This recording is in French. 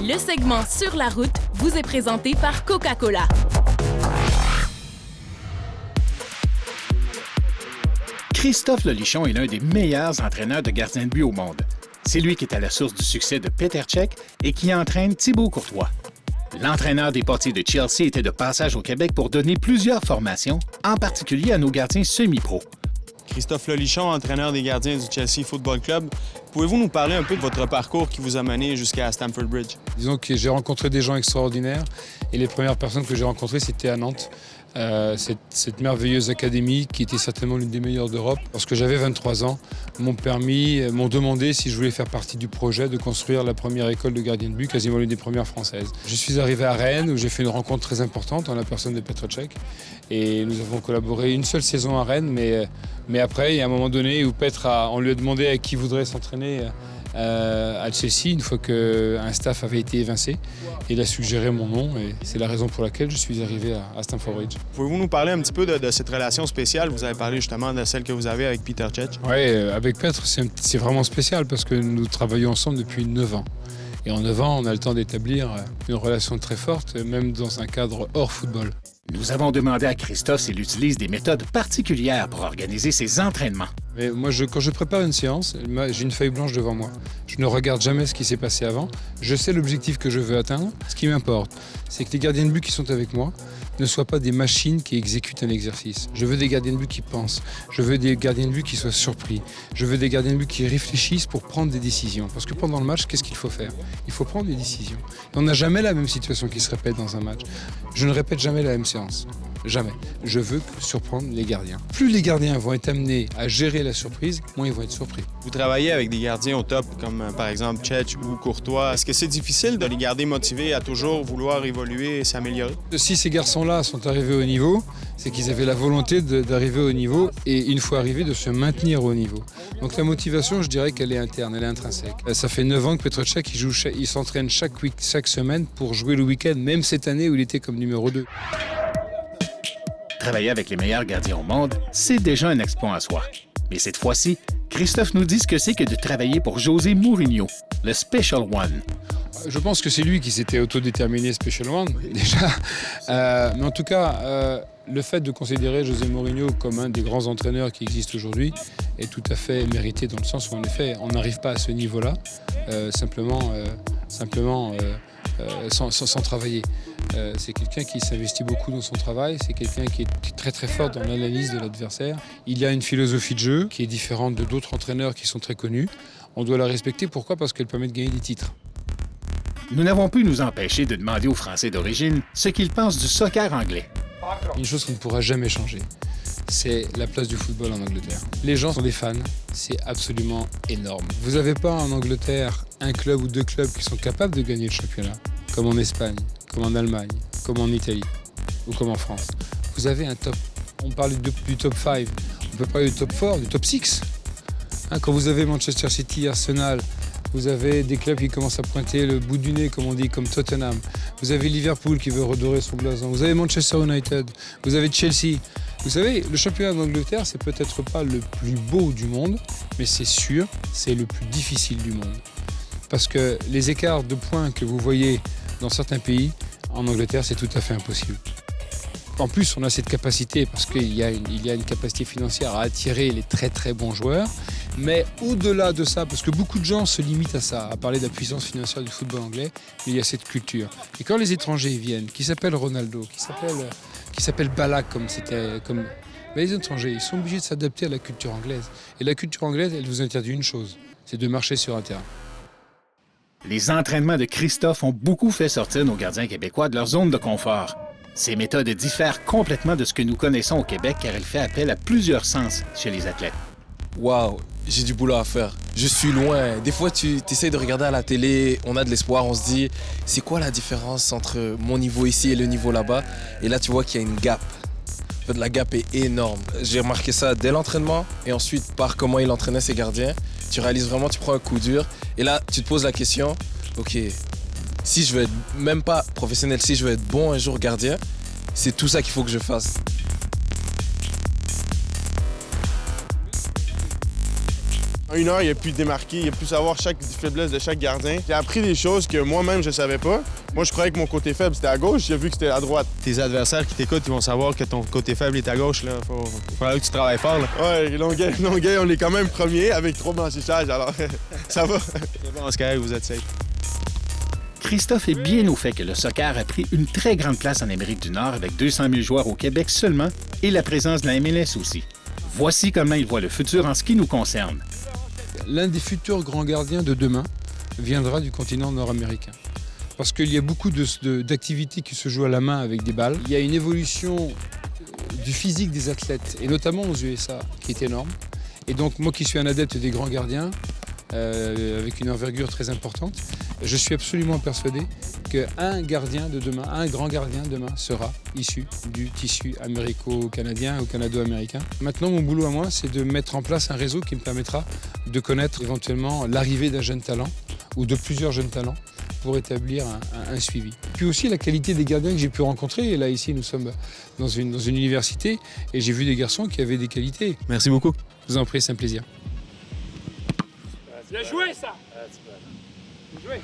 Le segment Sur la route vous est présenté par Coca-Cola. Christophe Lolichon est l'un des meilleurs entraîneurs de gardiens de but au monde. C'est lui qui est à la source du succès de Petr Cech et qui entraîne Thibaut Courtois. L'entraîneur des portiers de Chelsea était de passage au Québec pour donner plusieurs formations, en particulier à nos gardiens semi-pro. Christophe Lolichon, entraîneur des gardiens du Chelsea Football Club. Pouvez-vous nous parler un peu de votre parcours qui vous a mené jusqu'à Stamford Bridge? Disons que j'ai rencontré des gens extraordinaires et les premières personnes que j'ai rencontrées, c'était à Nantes. Cette merveilleuse académie qui était certainement l'une des meilleures d'Europe. Lorsque j'avais 23 ans, m'ont demandé si je voulais faire partie du projet de construire la première école de gardien de but, quasiment l'une des premières françaises. Je suis arrivé à Rennes où j'ai fait une rencontre très importante en la personne de Petr Cech et nous avons collaboré une seule saison à Rennes, mais après, il y a un moment donné où on lui a demandé à qui voudrait s'entraîner à Chelsea une fois qu'un staff avait été évincé. Il a suggéré mon nom et c'est la raison pour laquelle je suis arrivé à Stamford Bridge. Pouvez-vous nous parler un petit peu de cette relation spéciale? Vous avez parlé justement de celle que vous avez avec Petr Cech. Oui, avec Petr, c'est vraiment spécial parce que nous travaillons ensemble depuis 9 ans. Et en 9 ans, on a le temps d'établir une relation très forte, même dans un cadre hors football. Nous avons demandé à Christophe s'il utilise des méthodes particulières pour organiser ses entraînements. Mais moi, quand je prépare une séance, j'ai une feuille blanche devant moi. Je ne regarde jamais ce qui s'est passé avant. Je sais l'objectif que je veux atteindre. Ce qui m'importe, c'est que les gardiens de but qui sont avec moi ne soient pas des machines qui exécutent un exercice. Je veux des gardiens de but qui pensent. Je veux des gardiens de but qui soient surpris. Je veux des gardiens de but qui réfléchissent pour prendre des décisions. Parce que pendant le match, qu'est-ce qu'il faut faire? Il faut prendre des décisions. Et on n'a jamais la même situation qui se répète dans un match. Je ne répète jamais la même séance. Jamais. Je veux surprendre les gardiens. Plus les gardiens vont être amenés à gérer la surprise, moins ils vont être surpris. Vous travaillez avec des gardiens au top, comme par exemple Cech ou Courtois. Est-ce que c'est difficile de les garder motivés à toujours vouloir évoluer et s'améliorer? Si ces garçons-là sont arrivés au niveau, c'est qu'ils avaient la volonté d'arriver au niveau et une fois arrivés, de se maintenir au niveau. Donc la motivation, je dirais qu'elle est interne, elle est intrinsèque. Ça fait 9 ans que Petr Cech, il s'entraîne chaque semaine pour jouer le week-end, même cette année où il était comme numéro 2. Travailler avec les meilleurs gardiens au monde, c'est déjà un exploit en soi. Mais cette fois-ci, Christophe nous dit ce que c'est que de travailler pour José Mourinho, le Special One. Je pense que c'est lui qui s'était autodéterminé Special One, déjà. Mais en tout cas, le fait de considérer José Mourinho comme un des grands entraîneurs qui existent aujourd'hui est tout à fait mérité dans le sens où, en effet, on n'arrive pas à ce niveau-là simplement sans travailler. C'est quelqu'un qui s'investit beaucoup dans son travail, c'est quelqu'un qui est très très fort dans l'analyse de l'adversaire. Il a une philosophie de jeu qui est différente de d'autres entraîneurs qui sont très connus. On doit la respecter, pourquoi? Parce qu'elle permet de gagner des titres. Nous n'avons pu nous empêcher de demander aux Français d'origine ce qu'ils pensent du soccer anglais. Une chose qui ne pourra jamais changer, c'est la place du football en Angleterre. Les gens sont des fans, c'est absolument énorme. Vous n'avez pas en Angleterre un club ou 2 clubs qui sont capables de gagner le championnat, comme en Espagne, comme en Allemagne, comme en Italie ou comme en France. Vous avez un top. On parle du top 5, on peut parler du top 4, du top 6. Quand vous avez Manchester City, Arsenal, vous avez des clubs qui commencent à pointer le bout du nez, comme on dit, comme Tottenham. Vous avez Liverpool qui veut redorer son blason. Vous avez Manchester United. Vous avez Chelsea. Vous savez, le championnat d'Angleterre, c'est peut-être pas le plus beau du monde, mais c'est sûr, c'est le plus difficile du monde. Parce que les écarts de points que vous voyez dans certains pays, en Angleterre, c'est tout à fait impossible. En plus, on a cette capacité, parce qu'il y a une capacité financière à attirer les très très bons joueurs. Mais au-delà de ça, parce que beaucoup de gens se limitent à ça, à parler de la puissance financière du football anglais, il y a cette culture. Et quand les étrangers viennent, qui s'appellent Ronaldo, qui s'appellent Ballack, mais les étrangers, ils sont obligés de s'adapter à la culture anglaise. Et la culture anglaise, elle vous interdit une chose, c'est de marcher sur un terrain. Les entraînements de Christophe ont beaucoup fait sortir nos gardiens québécois de leur zone de confort. Ces méthodes diffèrent complètement de ce que nous connaissons au Québec car elle fait appel à plusieurs sens chez les athlètes. Waouh, j'ai du boulot à faire. Je suis loin. Des fois, tu essaies de regarder à la télé, on a de l'espoir, on se dit, c'est quoi la différence entre mon niveau ici et le niveau là-bas? Et là, tu vois qu'il y a une gap. En fait, la gap est énorme. J'ai remarqué ça dès l'entraînement et ensuite par comment il entraînait ses gardiens. Tu réalises vraiment, tu prends un coup dur et là, tu te poses la question, ok, si je veux être même pas professionnel, si je veux être bon un jour gardien, c'est tout ça qu'il faut que je fasse. En 1 heure, il a pu démarquer, il a pu savoir chaque faiblesse de chaque gardien. J'ai appris des choses que moi-même, je savais pas. Moi, je croyais que mon côté faible, c'était à gauche. J'ai vu que c'était à droite. Tes adversaires qui t'écoutent, ils vont savoir que ton côté faible est à gauche. Là. Faut que tu travailles fort. Là. Ouais, Longueuil, on est quand même premier avec 3 blanchissages, alors ça va. C'est bon, c'est correct, vous êtes safe. Christophe est bien au fait que le soccer a pris une très grande place en Amérique du Nord avec 200 000 joueurs au Québec seulement et la présence de la MLS aussi. Voici comment il voit le futur en ce qui nous concerne. L'un des futurs grands gardiens de demain viendra du continent nord-américain. Parce qu'il y a beaucoup d'activités qui se jouent à la main avec des balles. Il y a une évolution du physique des athlètes, et notamment aux USA, qui est énorme. Et donc moi qui suis un adepte des grands gardiens, avec une envergure très importante, je suis absolument persuadé qu'un gardien de demain, un grand gardien de demain sera issu du tissu américo-canadien ou canado-américain. Maintenant, mon boulot à moi, c'est de mettre en place un réseau qui me permettra de connaître éventuellement l'arrivée d'un jeune talent ou de plusieurs jeunes talents pour établir un suivi. Puis aussi la qualité des gardiens que j'ai pu rencontrer. Et là, ici, nous sommes dans une université et j'ai vu des garçons qui avaient des qualités. Merci beaucoup. Je vous en prie, c'est un plaisir. Bien joué, ça! Bien joué.